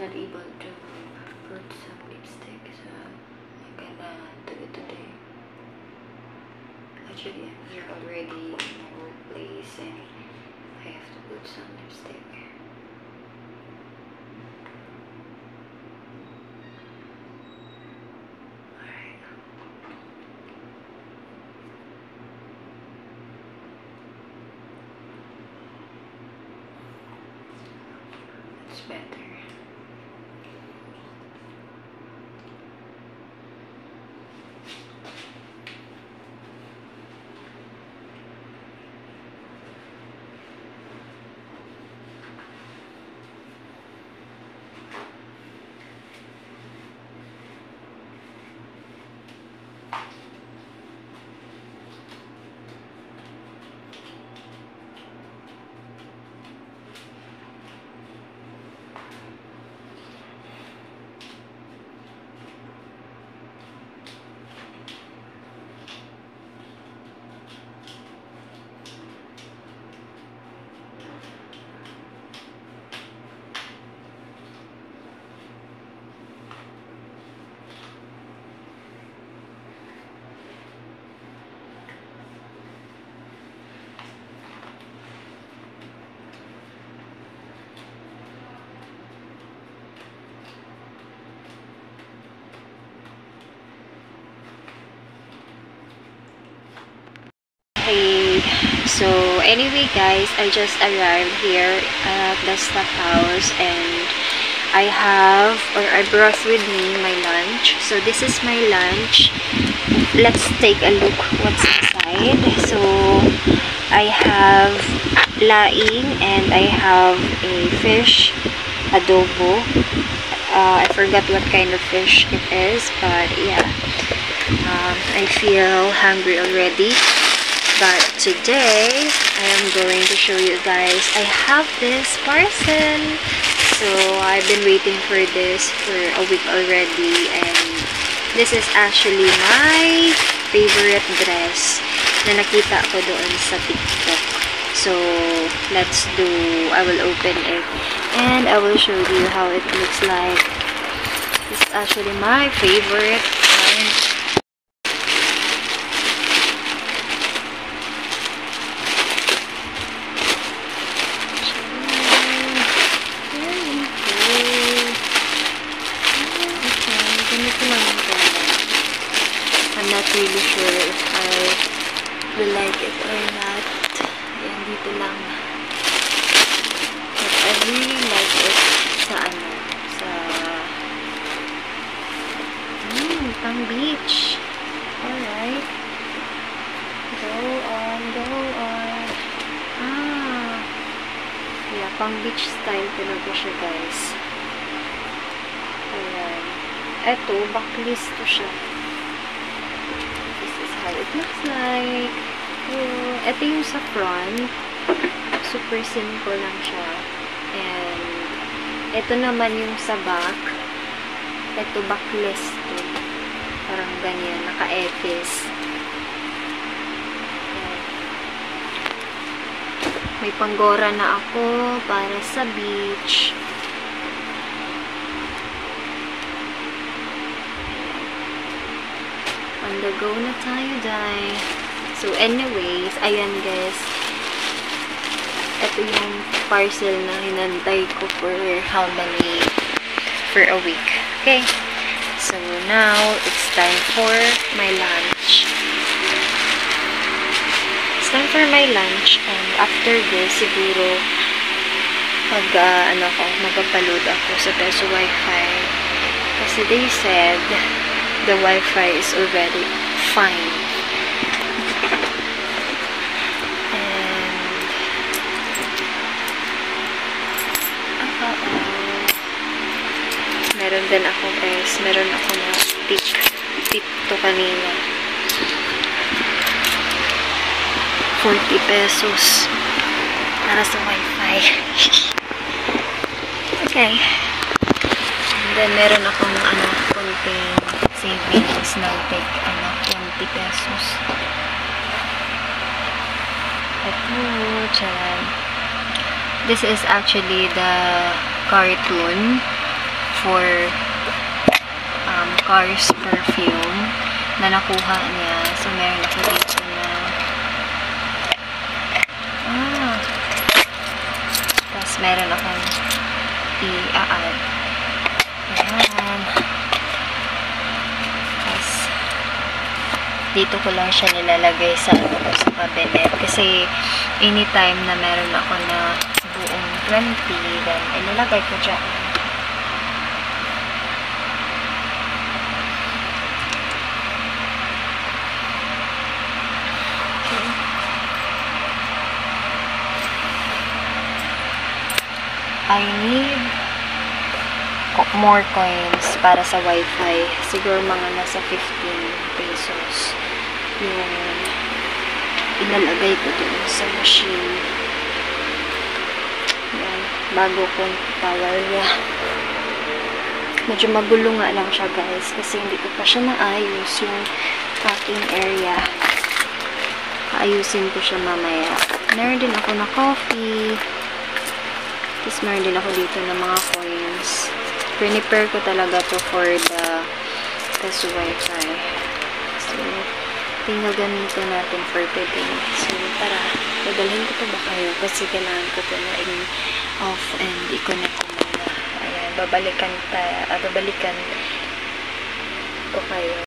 not able to put some lipstick, so I'm gonna do it today. Actually, I'm here already in my workplace and I have to put some lipstick. Alright. That's better. Hey, so anyway guys, I just arrived here at the staff house and I brought with me my lunch. So this is my lunch. Let's take a look what's inside. So I have laing and I have a fish adobo. I forgot what kind of fish it is, but yeah, I feel hungry already. But today, I am going to show you guys, I have this parcel. So, I've been waiting for this for a week already. And this is actually my favorite dress na nakita ko doon sa TikTok. So, I will open it. And I will show you how it looks like. This is actually my favorite. I'm not really sure if I will like it or not. Ayan, dito lang. But I really like it pang beach. Alright. Go on. Yeah, pang beach style talaga siya, guys. Ayan. Eto, backlist to siya. How it looks like. Ito yung sa front. Super simple lang siya. And ito naman yung sa back. Ito backlist to. Parang ganyan. Naka-epis. May panggora na ako para sa beach. On the go na tayo, day. So, anyways, ayan guys. Ito yung parcel na hinantay ko for for a week. Okay? So, now, it's time for my lunch. It's time for my lunch. And after this, siguro, magpapaload ako sa Peso Wi-Fi. Kasi they said, the Wi-Fi is already fine. And meron din ako guys, meron ako na tip to kanina. 40 pesos para sa Wi-Fi. Okay. And then meron akong konting savings na take 20 pesos. Ito, tiyan. This is actually the cartoon for Cars perfume na nakuha niya. So, meron ako dito na tapos meron akong i-add. Ayan. Tapos dito ko lang siya nilalagay sa cabinet kasi anytime na meron ako na buong 20, then ilalagay ko dyan. I need more coins para sa wifi. Siguro mga nasa 15 pesos yung ilalagay ko dun sa machine. Yan. Bago kong tower niya. Medyo magulo nga lang siya guys kasi hindi ko pa siya naayos yung packing area. Ayusin ko siya mamaya. Meron din ako na coffee. Tapos meron din ako dito ng mga coins. Prepare ko talaga to for the wifi. So, tingnan ganito natin for today. So, tara. Dadalhin ko to ba kayo? Kasi kailangan ko to na in-off and i-connect ko muna. Ayan, babalikan ko kayo.